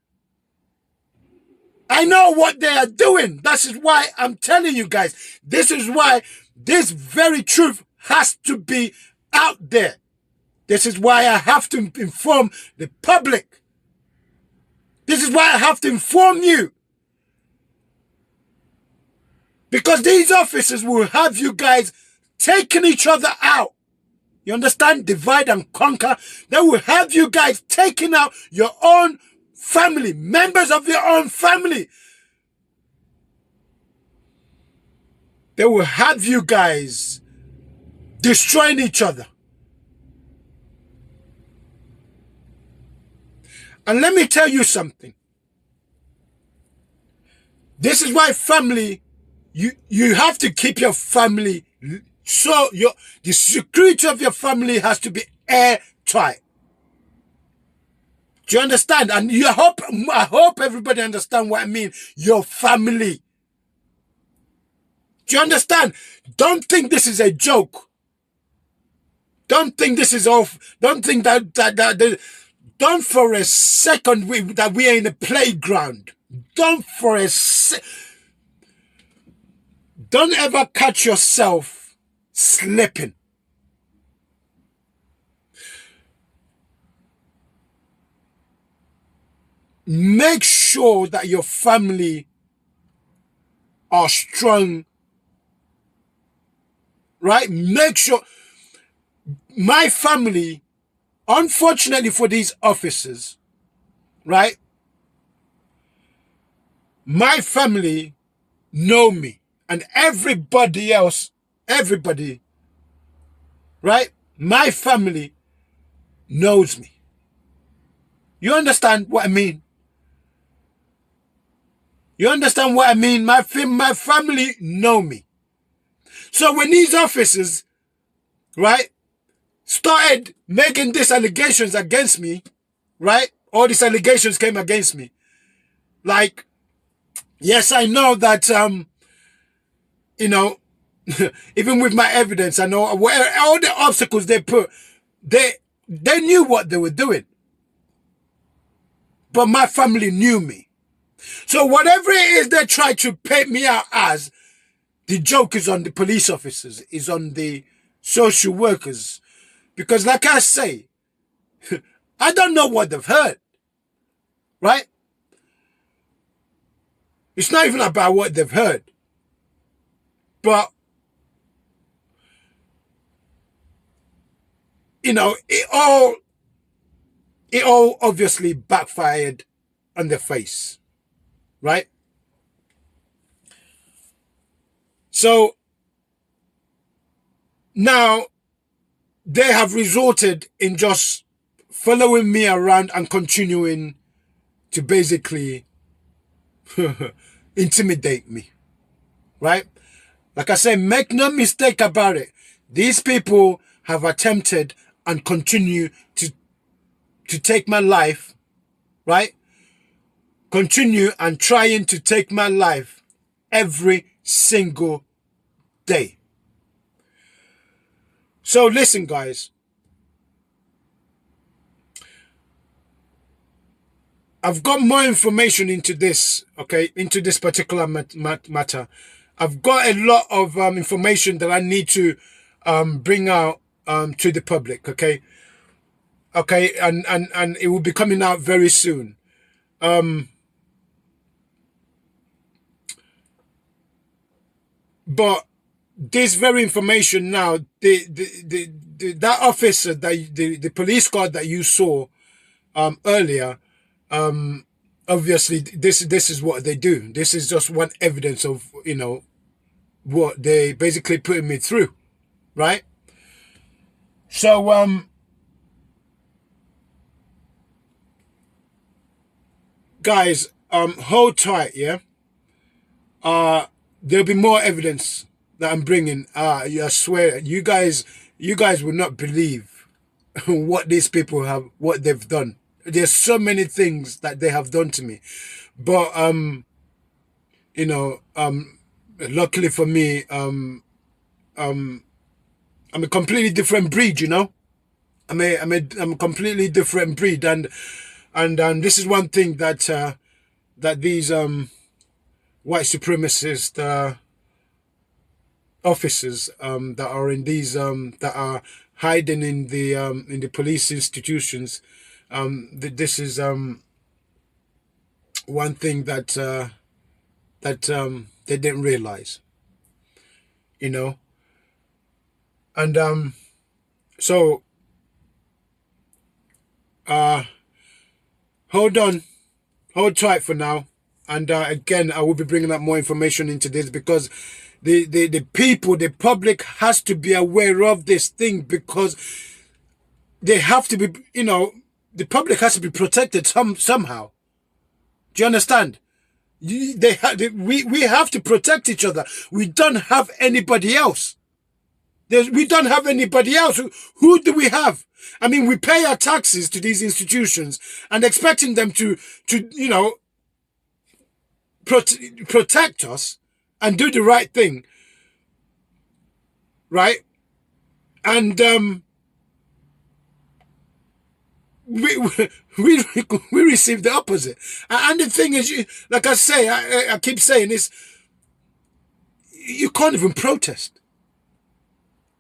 Speaker 1: I know what they are doing. This is why I'm telling you guys. This is why this very truth has to be out there. This is why I have to inform the public. This is why I have to inform you. Because these officers will have you guys taking each other out. You understand? Divide and conquer. They will have you guys taking out your own family, members of your own family. They will have you guys destroying each other. And let me tell you something. This is why family, you have to keep your family, so the security of your family has to be airtight. Do you understand? And I hope everybody understand what I mean. Your family. Do you understand? Don't think this is a joke. Don't think this is off. Don't think don't for a second that we are in a playground. Don't ever catch yourself slipping. Make sure that your family are strong, right? Make sure. My family, unfortunately for these officers, right? My family know me, and everybody else, everybody, right? My family knows me. You understand what I mean? You understand what I mean? My family know me. So when these officers, right, started making these allegations against me, right? All these allegations came against me. Like, yes, I know that, you know, even with my evidence, I know where all the obstacles they put, they knew what they were doing. But my family knew me. So whatever it is they try to paint me out as, the joke is on the police officers, is on the social workers. Because like I say, I don't know what they've heard. Right? It's not even about what they've heard. But, you know, it all obviously backfired on their face. Right? So, now, they have resorted in just following me around and continuing to basically intimidate me. Right? Like I say, make no mistake about it. These people have attempted and continue to take my life, right? Continue and trying to take my life every single day. So listen, guys. I've got more information into this, okay, into this particular matter. I've got a lot of information that I need to bring out to the public, okay? Okay, and it will be coming out very soon. But this very information now, that officer, the police guard that you saw earlier, obviously this is what they do. This is just one evidence of, you know, what they basically putting me through, right? So guys, hold tight, yeah. There'll be more evidence that I'm bringing. I swear, you guys will not believe what these people what they've done. There's so many things that they have done to me, but you know, luckily for me, I'm a completely different breed. You know, I'm a completely different breed, and this is one thing that that these white supremacist officers that are in these that are hiding in the police institutions, this is one thing that they didn't realize, you know. And so hold tight for now. And again, I will be bringing up more information into this, because the people, the public has to be aware of this thing, because they have to be, you know, the public has to be protected somehow. Do you understand? We have to protect each other. We don't have anybody else. We don't have anybody else. Who do we have? I mean, we pay our taxes to these institutions and expecting them to you know, protect us and do the right thing, right? And we receive the opposite. And the thing is, like I say, I keep saying this, you can't even protest.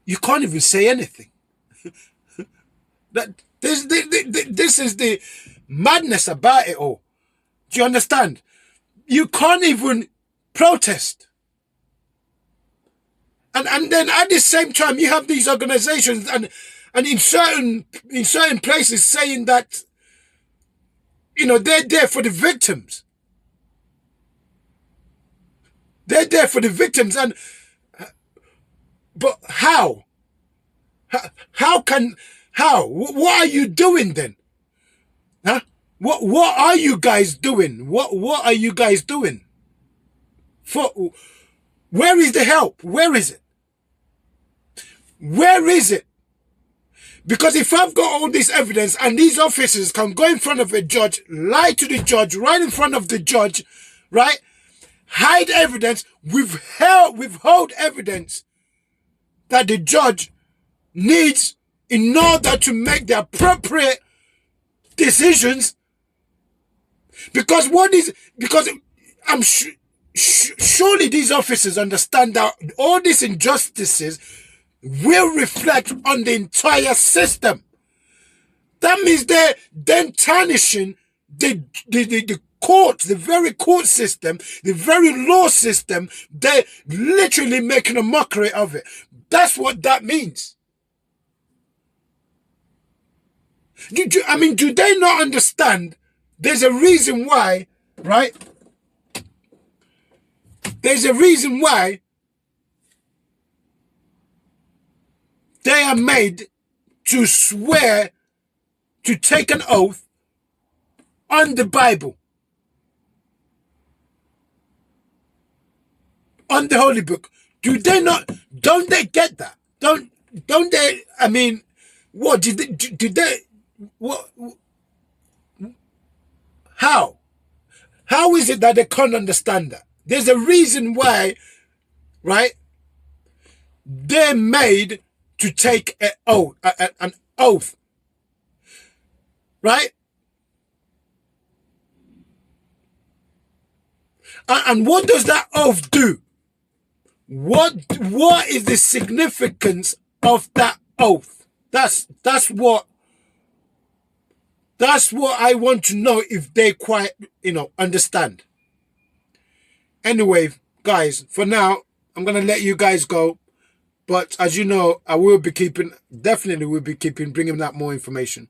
Speaker 1: You can't even say anything. This is the madness about it all. Do you understand? You can't even protest. And then at the same time, you have these organizations and in certain places saying that, you know, they're there for the victims. They're there for the victims. But how? How? What are you doing then? Huh? What are you guys doing? What are you guys doing? Where is the help? Where is it? Where is it? Because if I've got all this evidence and these officers can go in front of a judge, lie to the judge, right in front of the judge, right? Hide evidence, withhold evidence that the judge needs in order to make the appropriate decisions. Because I'm surely these officers understand that all these injustices will reflect on the entire system. That means they're then tarnishing the court, the very court system, the very law system. They're literally making a mockery of it. That's what that means. I mean, do they not understand? There's a reason why, right? There's a reason why they are made to swear, to take an oath on the Bible, on the Holy Book. Do they not? Don't they get that? Don't they? I mean, what did they? What? How? How is it that they can't understand that? There's a reason why, right? They're made to take an oath, right? And what does that oath do? What is the significance of that oath? That's what I want to know, if they quite, understand. Anyway, guys, for now, I'm going to let you guys go. But as you know, I will be definitely will be bringing out more information.